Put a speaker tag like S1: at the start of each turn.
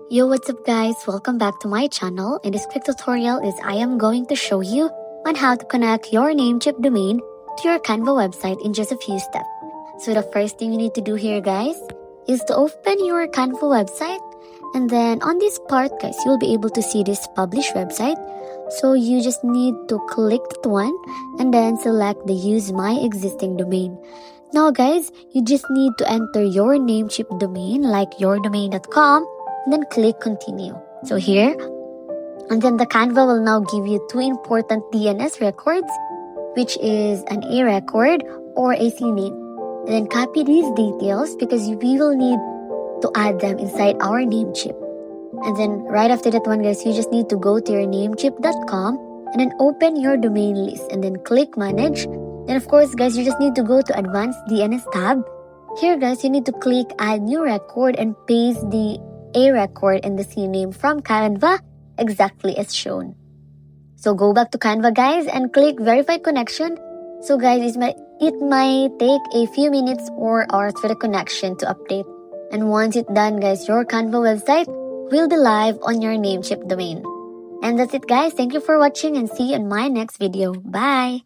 S1: Yo, what's up guys? Welcome back to my channel. In this quick tutorial I am going to show you on how to connect your Namecheap domain to your Canva website in just a few steps. So the first thing you need to do here guys is to open your Canva website, and then on this part guys you'll be able to see this publish website. So you just need to click that one and then select the use my existing domain. Now guys, you just need to enter your Namecheap domain like yourdomain.com and then click continue. So here, and then the Canva will now give you two important DNS records, which is an A record or a C name. And then copy these details because we will need to add them inside our Namecheap. And then right after that one guys, you just need to go to your namecheap.com and then open your domain list and then click manage. Then of course guys, you just need to go to advanced DNS tab. Here guys, you need to click add new record and paste the A record and the C name from Canva exactly as shown. So go back to Canva guys and click verify connection. So guys, it might take a few minutes or hours for the connection to update. And once it's done guys, your Canva website will be live on your Namecheap domain. And that's it guys. Thank you for watching and see you in my next video. Bye!